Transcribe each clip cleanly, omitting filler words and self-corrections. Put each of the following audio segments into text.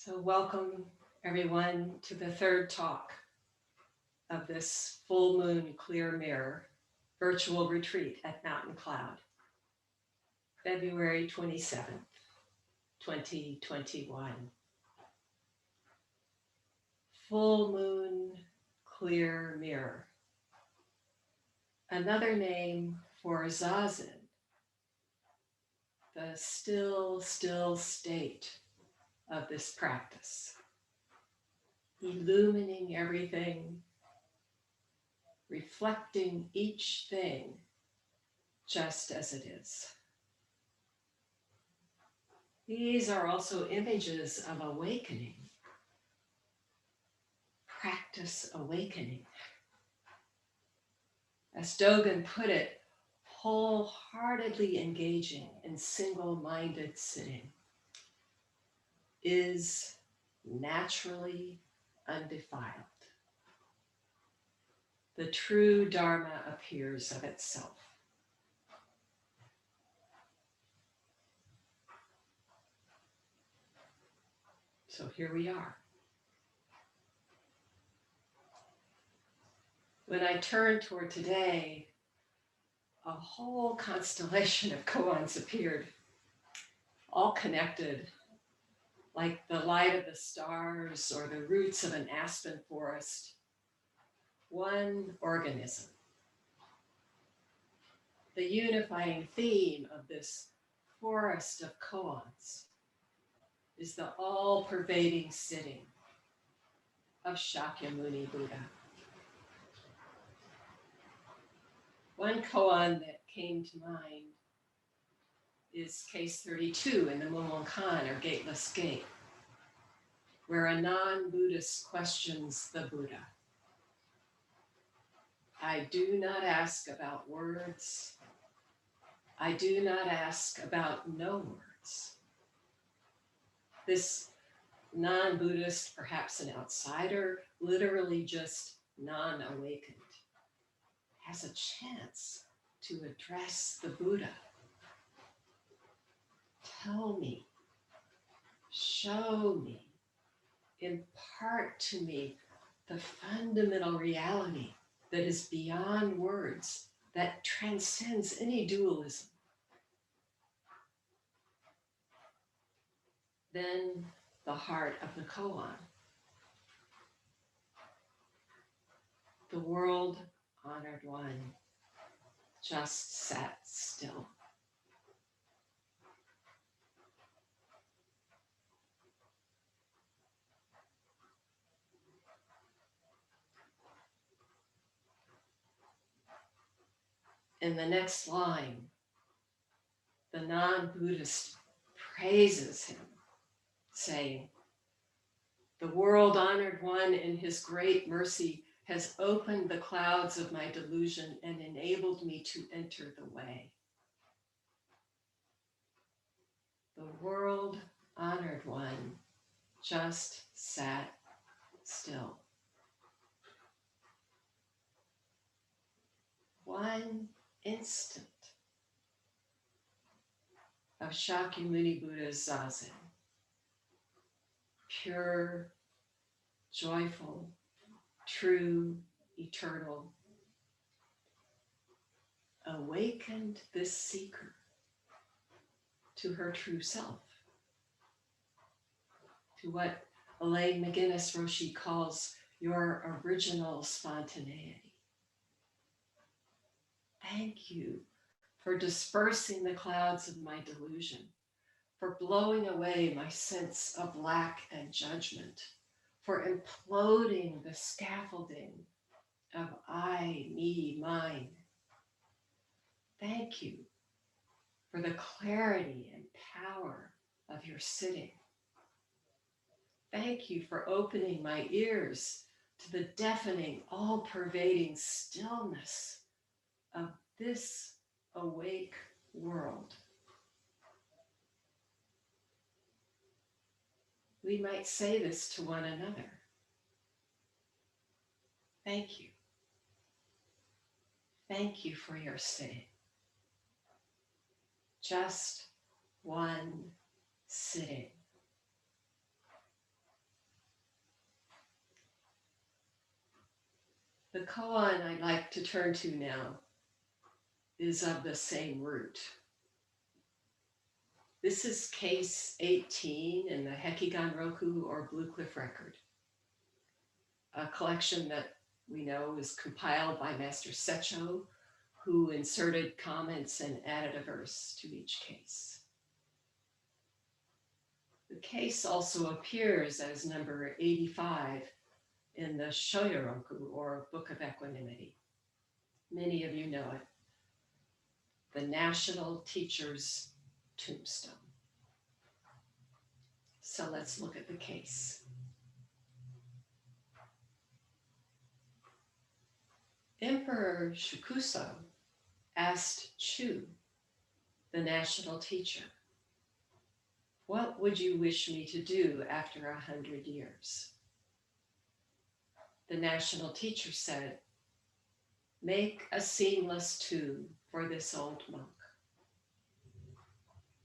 So welcome everyone to the third talk of this full moon clear mirror virtual retreat at Mountain Cloud, February 27th, 2021. Full moon clear mirror. Another name for Zazen, the still state of this practice. Illuminating everything, reflecting each thing just as it is. These are also images of awakening, practice awakening. As Dogen put it, wholeheartedly engaging in single-minded sitting is naturally undefiled. The true Dharma appears of itself. So here we are. When I turn toward today, a whole constellation of koans appeared, all connected, like the light of the stars or the roots of an aspen forest, one organism. The unifying theme of this forest of koans is the all-pervading sitting of Shakyamuni Buddha. One koan that came to mind is case 32 in the Mumonkan, or Gateless Gate, where a non-Buddhist questions the Buddha. I do not ask about words. I do not ask about no words. This non-Buddhist, perhaps an outsider, literally just non-awakened, has a chance to address the Buddha. Tell me, show me, impart to me the fundamental reality that is beyond words, that transcends any dualism. Then the heart of the koan. The world honored one just sat still. In the next line, the non-Buddhist praises him, saying, "The world honored one in his great mercy has opened the clouds of my delusion and enabled me to enter the way." The world honored one just sat still. One instant of Shakyamuni Buddha's Zazen, pure, joyful, true, eternal, awakened this seeker to her true self, to what Elaine McGinnis Roshi calls your original spontaneity. Thank you for dispersing the clouds of my delusion, for blowing away my sense of lack and judgment, for imploding the scaffolding of I, me, mine. Thank you for the clarity and power of your sitting. Thank you for opening my ears to the deafening, all-pervading stillness of this awake world. We might say this to one another. Thank you. Thank you for your sitting. Just one sitting. The koan I'd like to turn to now is of the same root. This is case 18 in the Hekigan Roku or Blue Cliff Record, a collection that we know is compiled by Master Secho, who inserted comments and added a verse to each case. The case also appears as number 85 in the Shoyoroku, or Book of Equanimity. Many of you know it. The National Teacher's Tombstone. So let's look at the case. Emperor Shukuso asked Chu, the national teacher, "What would you wish me to do after 100 years?" The national teacher said, "Make a seamless tomb for this old monk."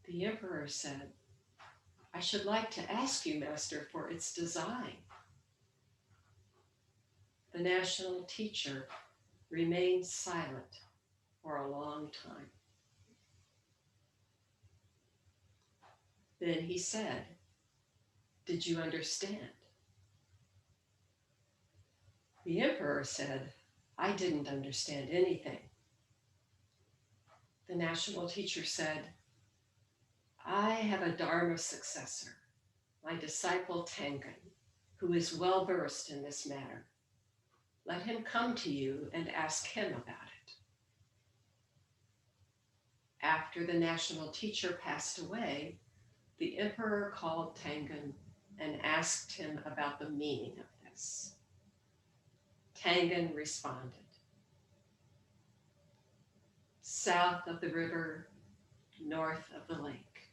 The emperor said, "I should like to ask you, master, for its design." The national teacher remained silent for a long time. Then he said, "Did you understand?" The emperor said, "I didn't understand anything." The national teacher said, "I have a Dharma successor, my disciple Tengen, who is well versed in this matter. Let him come to you and ask him about it." After the national teacher passed away, the emperor called Tengen and asked him about the meaning of this. Tengen responded, "South of the river, north of the lake.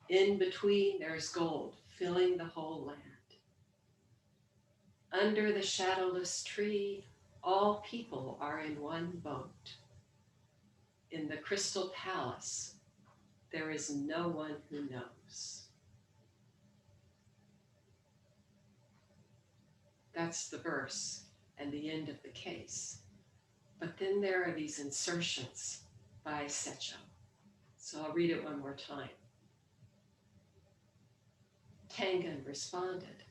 In between there's gold filling the whole land. Under the shadowless tree, all people are in one boat. In the crystal palace, there is no one who knows." That's the verse and the end of the case. But then there are these insertions by Secho. So I'll read it one more time. Tengen responded,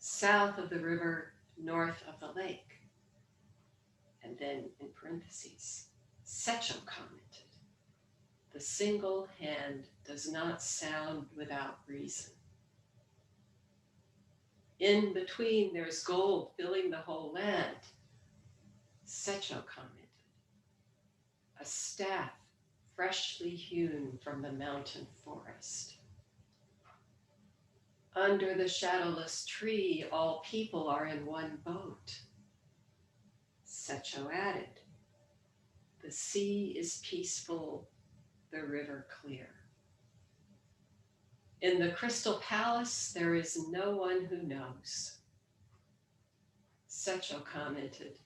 "South of the river, north of the lake." And then in parentheses, Secho commented, "The single hand does not sound without reason. In between there's gold filling the whole land." Secho commented, "A staff freshly hewn from the mountain forest. Under the shadowless tree, all people are in one boat." Secho added, "The sea is peaceful, the river clear. In the crystal palace, there is no one who knows." Secho commented,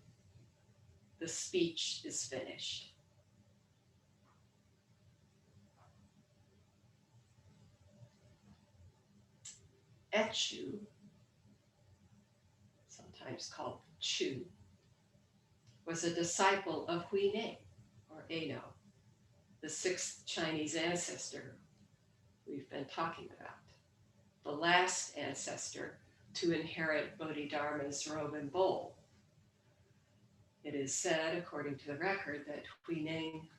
"The speech is finished." Echu, sometimes called Chu, was a disciple of Huineng, or Eno, the sixth Chinese ancestor we've been talking about, the last ancestor to inherit Bodhidharma's robe and bowl. It is said, according to the record, that Huineng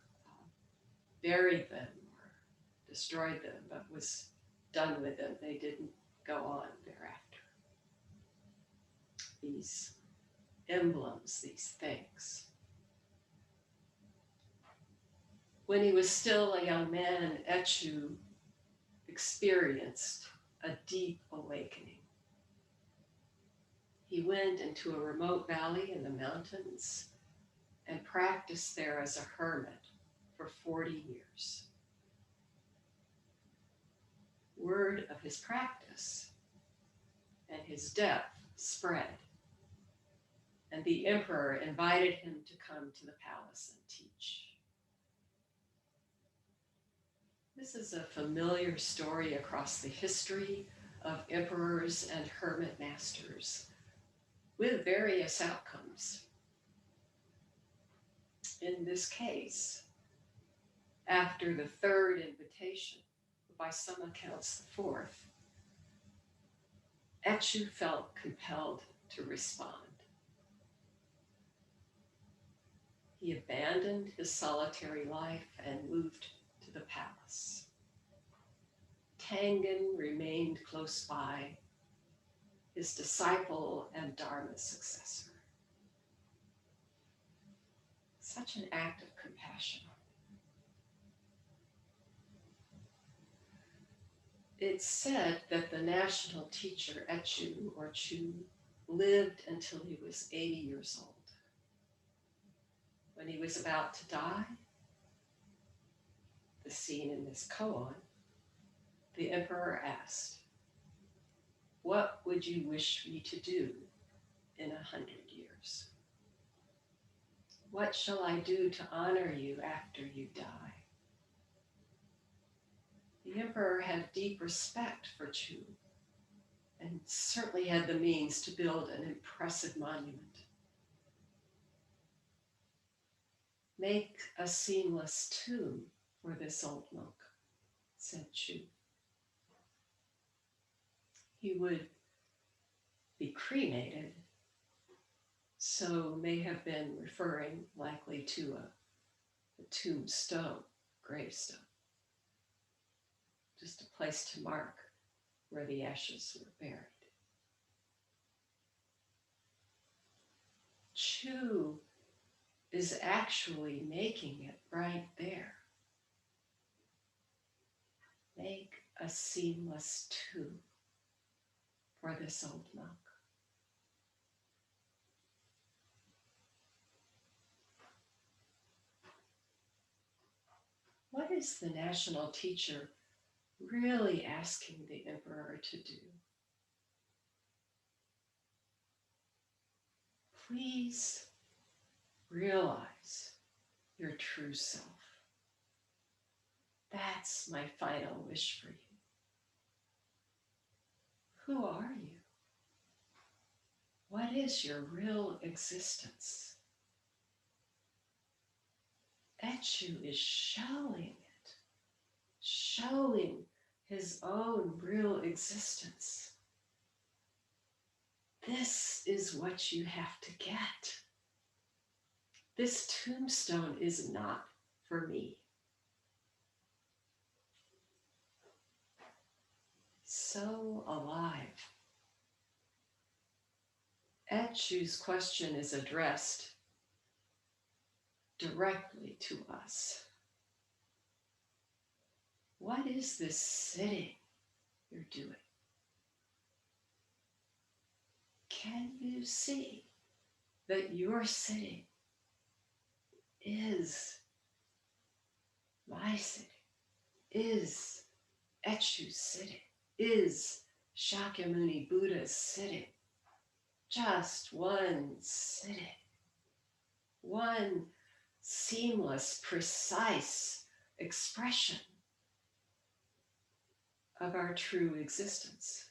buried them or destroyed them, but was done with them. They didn't go on thereafter. These emblems, these things. When he was still a young man, Echu experienced a deep awakening. He went into a remote valley in the mountains and practiced there as a hermit for 40 years. Word of his practice and his depth spread, and the emperor invited him to come to the palace and teach. This is a familiar story across the history of emperors and hermit masters. with various outcomes. In this case, after the third invitation, by some accounts the fourth, Etchu felt compelled to respond. He abandoned his solitary life and moved to the palace. Tangen remained close by, his disciple and Dharma successor. Such an act of compassion. It's said that the national teacher, Etchu or Chu, lived until he was 80 years old. When he was about to die, the scene in this koan, the emperor asked, "What would you wish me to do in 100 years? What shall I do to honor you after you die?" The emperor had deep respect for Chu and certainly had the means to build an impressive monument. "Make a seamless tomb for this old monk," said Chu. He would be cremated, so may have been referring likely to a tombstone, gravestone, just a place to mark where the ashes were buried. Chu is actually making it right there. Make a seamless tomb for this old monk. What is the national teacher really asking the emperor to do? Please realize your true self. That's my final wish for you. Who are you? What is your real existence? Etchu is showing it, showing his own real existence. This is what you have to get. This tombstone is not for me. So alive. Etchu's question is addressed directly to us. What is this sitting you're doing? Can you see that your sitting is my sitting, is Etchu's sitting, is Shakyamuni Buddha's sitting? Just one sitting, one seamless, precise expression of our true existence.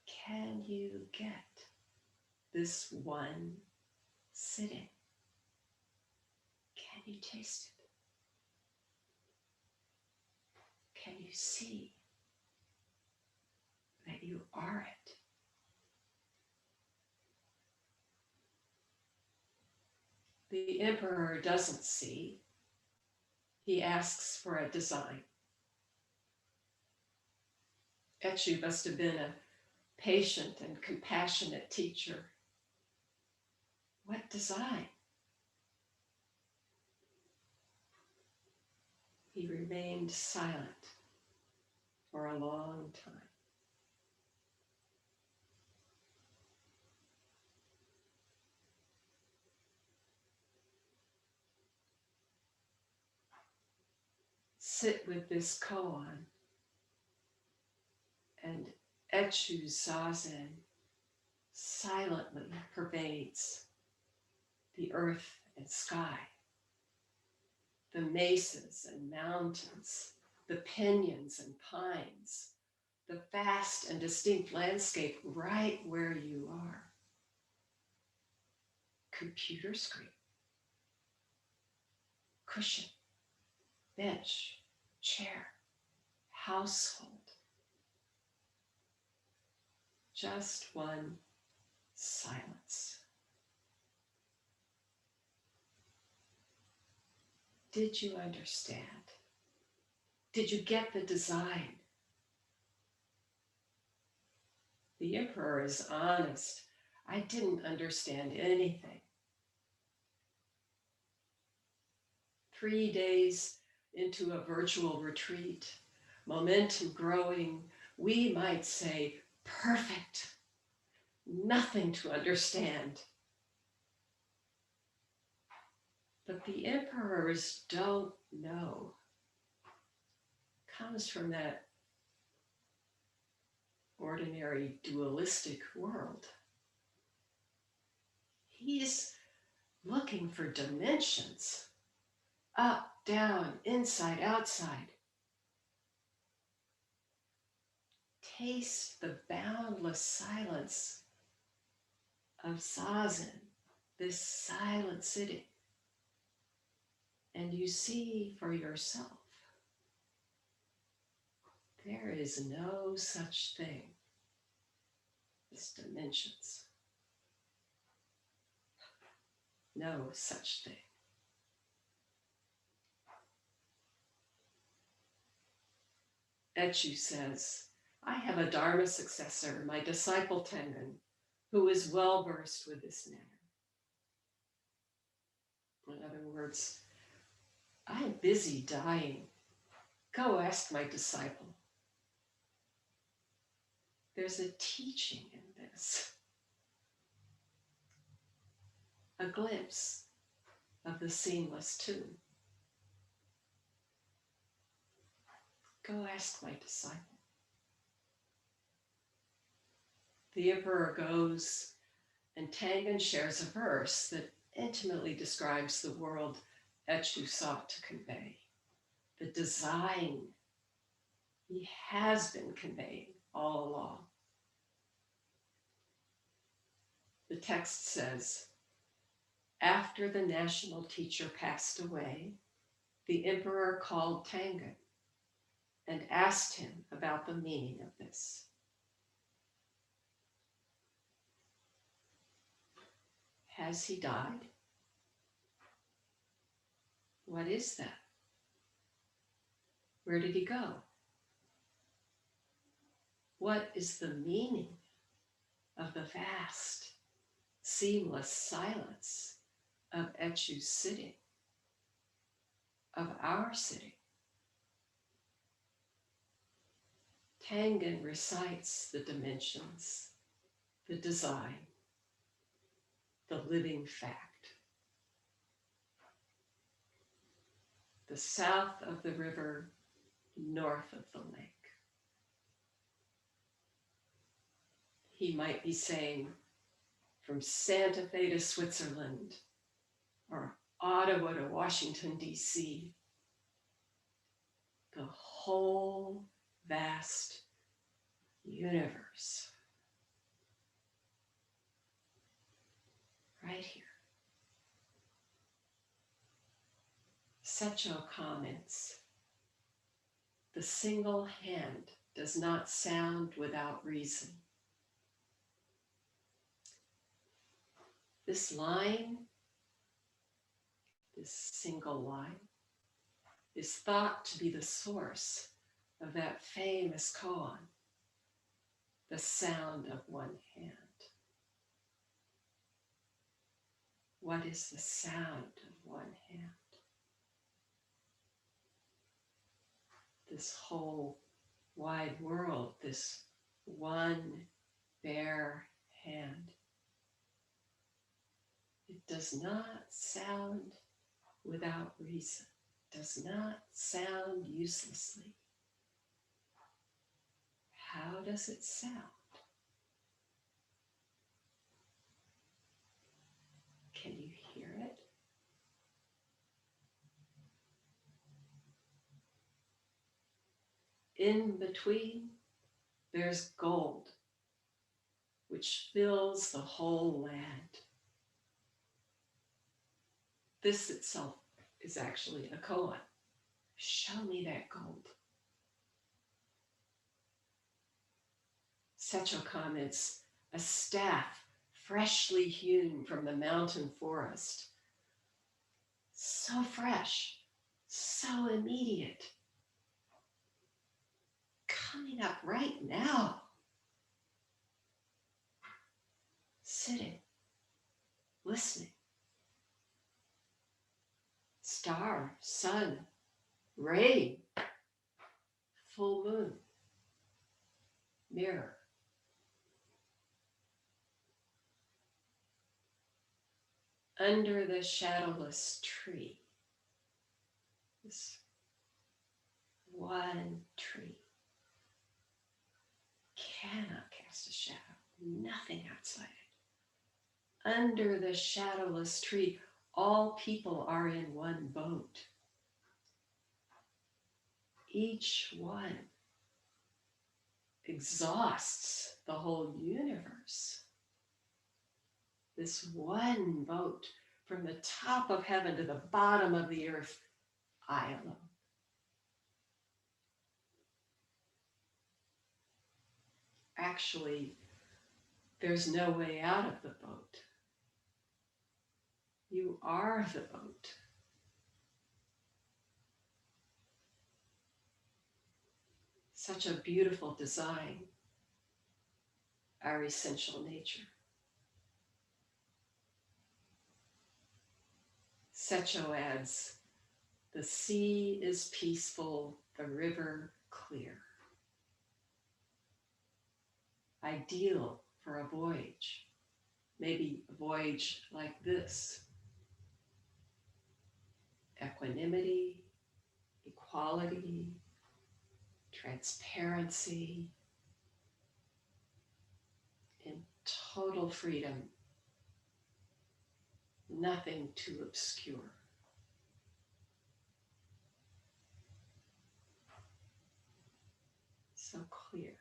Can you get this one sitting? Can you taste it? Can you see that you are it? The emperor doesn't see. He asks for a design. Etchu must have been a patient and compassionate teacher. What design? He remained silent for a long time. Sit with this koan, and Etchu's Zazen silently pervades the earth and sky, the mesas and mountains, the pinyons and pines, the vast and distinct landscape right where you are. Computer screen, cushion, bench, chair, household. Just one silence. Did you understand? Did you get the design? The emperor is honest. I didn't understand anything. 3 days into a virtual retreat, momentum growing, we might say perfect, nothing to understand. But the emperors don't know. Comes from that ordinary dualistic world. He's looking for dimensions, up, down, inside, outside. Taste the boundless silence of Zazen, this silent sitting, and you see for yourself. There is no such thing as dimensions. No such thing. Etchu says, I have a Dharma successor, my disciple Tengen, who is well versed with this matter. In other words, I am busy dying. Go ask my disciple. There's a teaching in this, a glimpse of the seamless tomb. Go ask my disciple. The emperor goes, and Tengen shares a verse that intimately describes the world Etchu sought to convey, the design he has been conveying all along. The text says, after the national teacher passed away, the emperor called Tengen and asked him about the meaning of this. Has he died? What is that? Where did he go? What is the meaning of the vast, seamless silence of Etchu's sitting, of our sitting? Tengen recites the dimensions, the design, the living fact. The south of the river, north of the lake. He might be saying from Santa Fe to Switzerland, or Ottawa to Washington, D.C., the whole vast universe. Right here. Secho comments, the single hand does not sound without reason. This line, this single line, is thought to be the source of that famous koan, the sound of one hand. What is the sound of one hand? This whole wide world, this one bare hand. It does not sound without reason, does not sound uselessly. How does it sound? Can you hear it? In between there's gold, which fills the whole land. This itself is actually a koan. Show me that gold. Secho comments, a staff freshly hewn from the mountain forest. So fresh, so immediate. Coming up right now. Sitting, listening. Star, sun, rain, full moon, mirror. Under the shadowless tree, this one tree cannot cast a shadow, nothing outside it. Under the shadowless tree, all people are in one boat. Each one exhausts the whole universe. This one boat from the top of heaven to the bottom of the earth, I alone. Actually, there's no way out of the boat. You are the boat. Such a beautiful design, our essential nature. Secho adds, the sea is peaceful, the river clear. Ideal for a voyage, maybe a voyage like this. Equanimity, equality, transparency, in total freedom, nothing too obscure. So clear,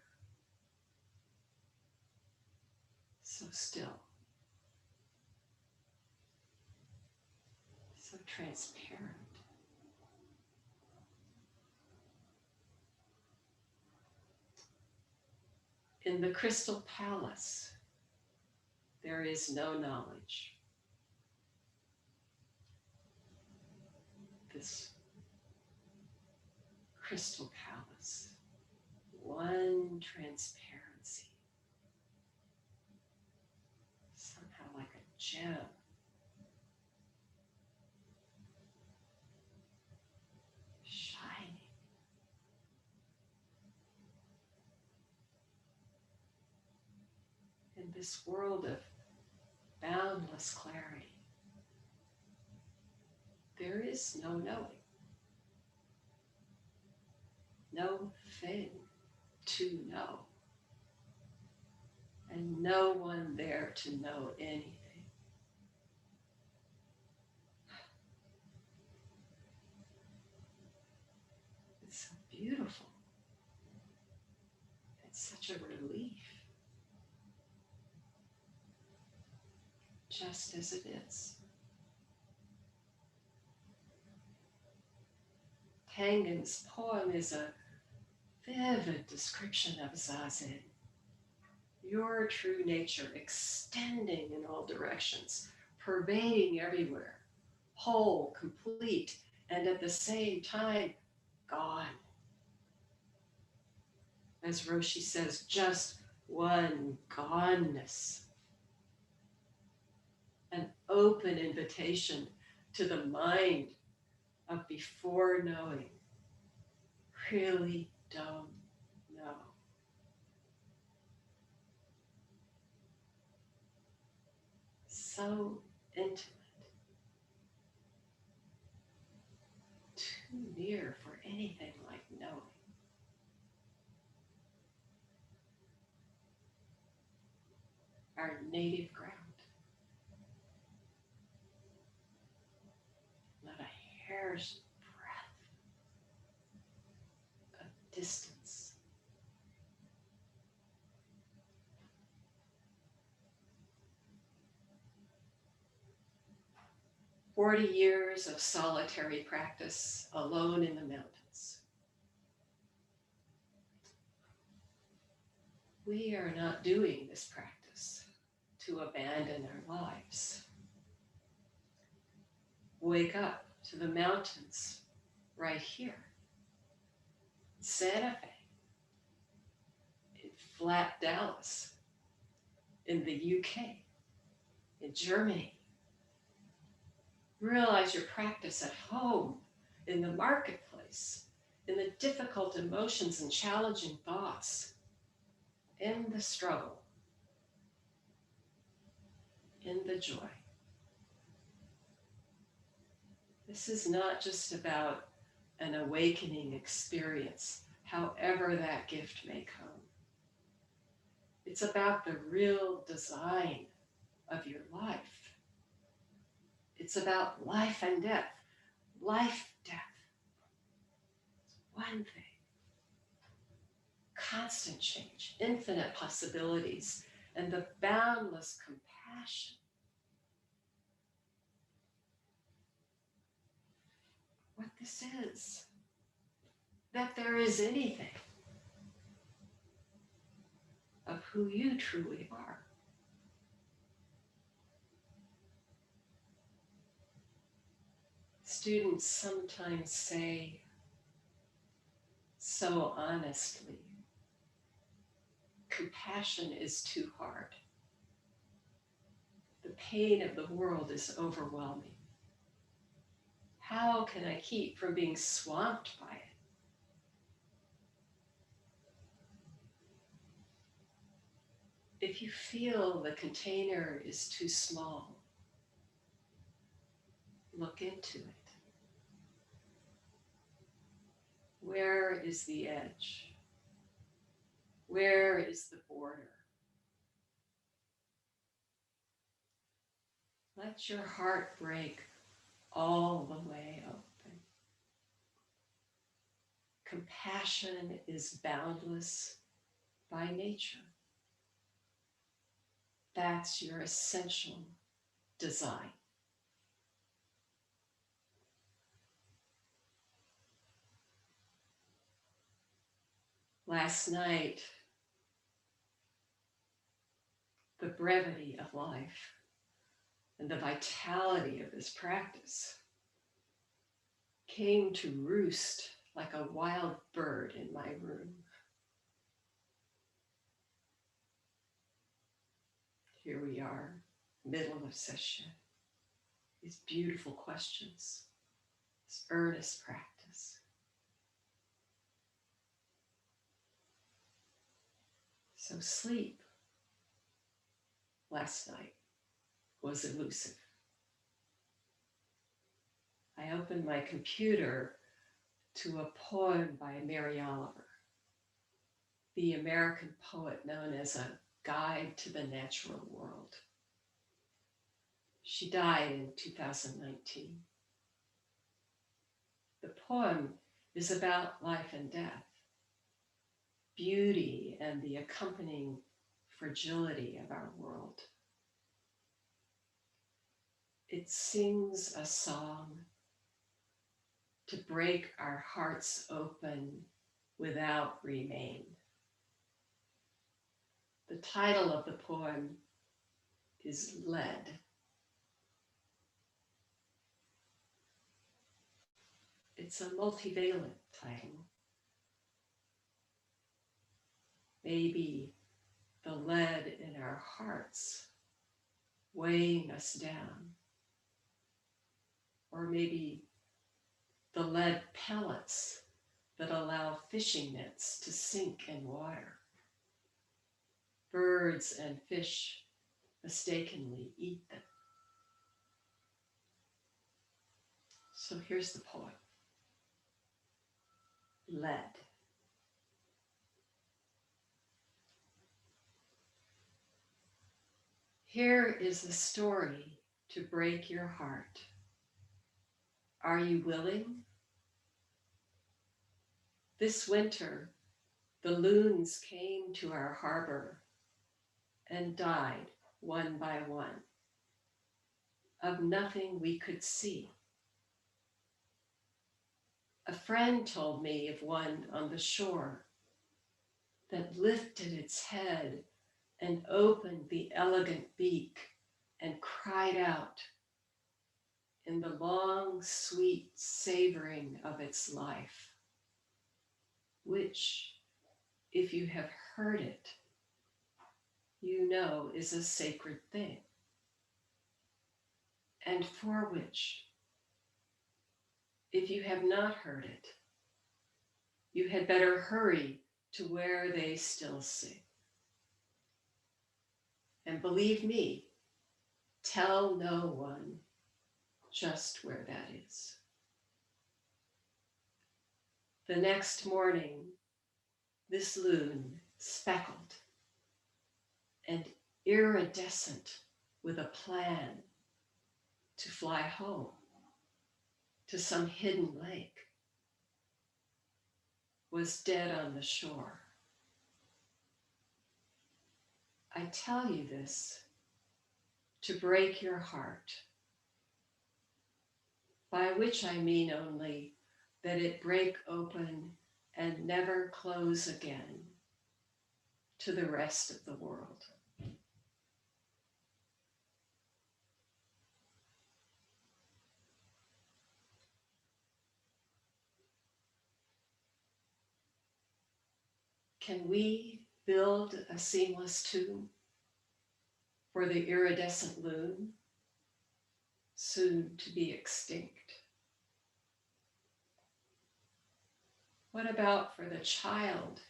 so still, so transparent. In the crystal palace, there is no knowledge. This crystal palace, one transparency, somehow like a gem. Shining. In this world of boundless clarity, there is no knowing, no thing to know, and no one there to know anything. It's so beautiful. It's such a relief, just as it is. Tangen's poem is a vivid description of Zazen, your true nature extending in all directions, pervading everywhere, whole, complete, and at the same time, gone. As Roshi says, just one goneness. An open invitation to the mind of before knowing. Really don't know. So intimate. Too near for anything like knowing. Our native ground. Not a hair's breadth of distance. 40 years of solitary practice alone in the mountains. We are not doing this practice to abandon our lives. Wake up to the mountains right here. Santa Fe, in flat Dallas, in the UK, in Germany. Realize your practice at home, in the marketplace, in the difficult emotions and challenging thoughts, in the struggle, in the joy. This is not just about an awakening experience, however that gift may come. It's about the real design of your life. It's about life and death. Life, death. It's one thing. Constant change, infinite possibilities, and the boundless compassion. What this is, that there is anything of who you truly are. Students sometimes say so honestly, compassion is too hard. The pain of the world is overwhelming. How can I keep from being swamped by it? If you feel the container is too small, look into it. Where is the edge? Where is the border? Let your heart break all the way open. Compassion is boundless by nature. That's your essential design. Last night, the brevity of life and the vitality of this practice came to roost like a wild bird in my room. Here we are, middle of session. These beautiful questions, this earnest practice. So sleep last night was elusive. I opened my computer to a poem by Mary Oliver, the American poet known as a guide to the natural world. She died in 2019. The poem is about life and death, beauty and the accompanying fragility of our world. It sings a song to break our hearts open without remain. The title of the poem is Lead. It's a multivalent title. Maybe the lead in our hearts weighing us down, or maybe the lead pellets that allow fishing nets to sink in water. Birds and fish mistakenly eat them. So here's the poem. Lead. Here is a story to break your heart. Are you willing? This winter, the loons came to our harbor and died one by one. of nothing we could see. A friend told me of one on the shore that lifted its head and opened the elegant beak and cried out in the long, sweet savoring of its life, which, if you have heard it, you know is a sacred thing, and for which, if you have not heard it, you had better hurry to where they still sing. And believe me, tell no one just where that is. The next morning, this loon, speckled and iridescent with a plan to fly home to some hidden lake, was dead on the shore. I tell you this to break your heart, by which I mean only that it break open and never close again to the rest of the world. Can we build a seamless tomb for the iridescent loon, soon to be extinct? What about for the child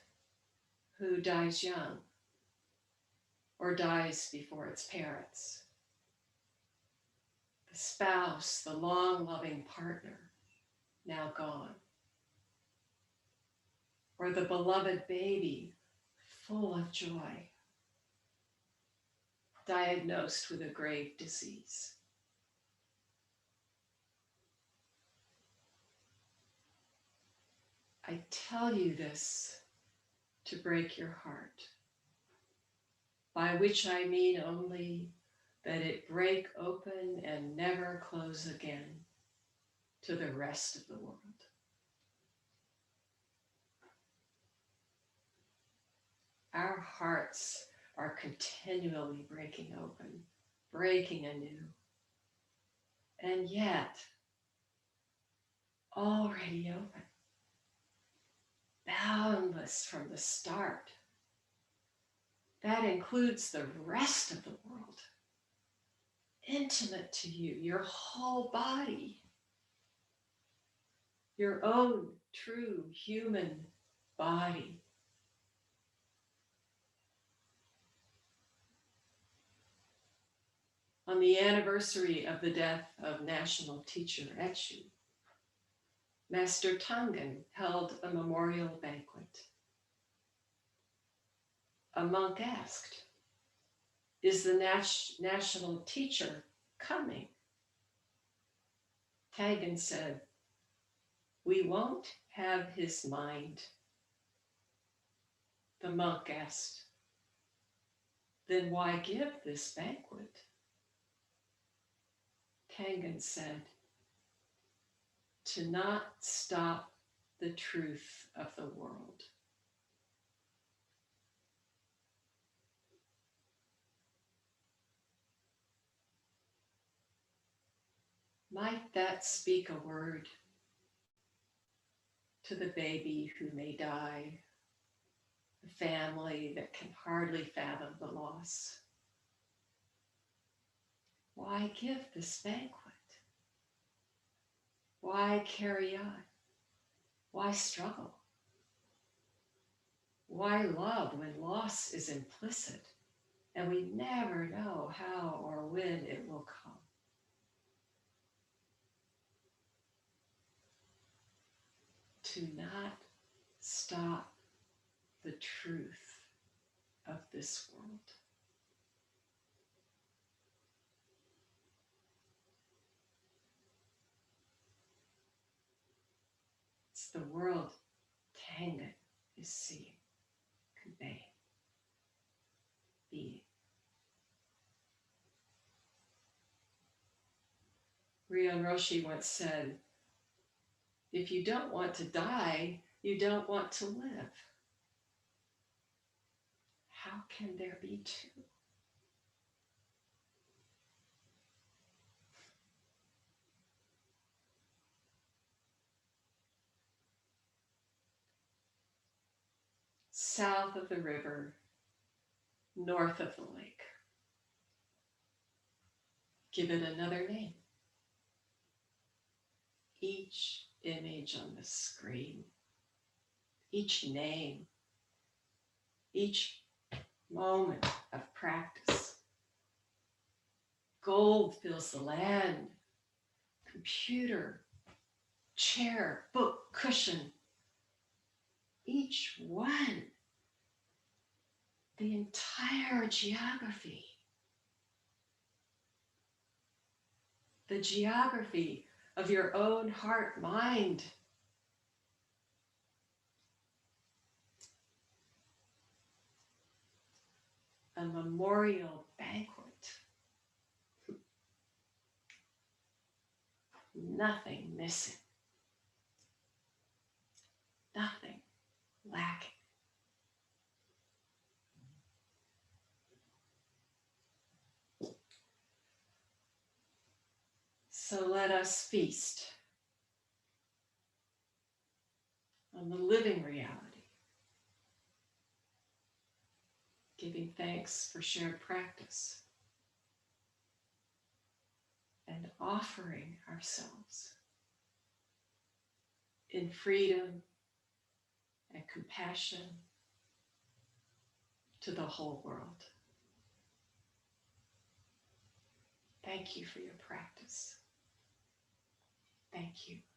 who dies young or dies before its parents? The spouse, the long-loving partner, now gone. Or the beloved baby, full of joy, diagnosed with a grave disease. I tell you this to break your heart, by which I mean only that it break open and never close again to the rest of the world. Our hearts are continually breaking open, breaking anew, and yet already open, boundless from the start. That includes the rest of the world, intimate to you, your whole body, your own true human body. On the anniversary of the death of national teacher Etchu, Master Tangen held a memorial banquet. A monk asked, "Is the national teacher coming?" Tangen said, "We won't have his mind." The monk asked, "Then why give this banquet?" Tangen said, "To not stop the truth of the world." Might that speak a word to the baby who may die, the family that can hardly fathom the loss? Why give this banquet? Why carry on? Why struggle? Why love when loss is implicit and we never know how or when it will come? To not stop the truth of this world. It's the world Tangen is seeing, conveying, being. Ryo Roshi once said, if you don't want to die, you don't want to live. How can there be two? South of the river, north of the lake. Give it another name. Each image on the screen, each name, each moment of practice. Gold fills the land. Computer, chair, book, cushion. Each one. The entire geography. The geography of your own heart, mind. A memorial banquet. Nothing missing. Nothing lacking. So let us feast on the living reality, giving thanks for shared practice and offering ourselves in freedom and compassion to the whole world. Thank you for your practice. Thank you.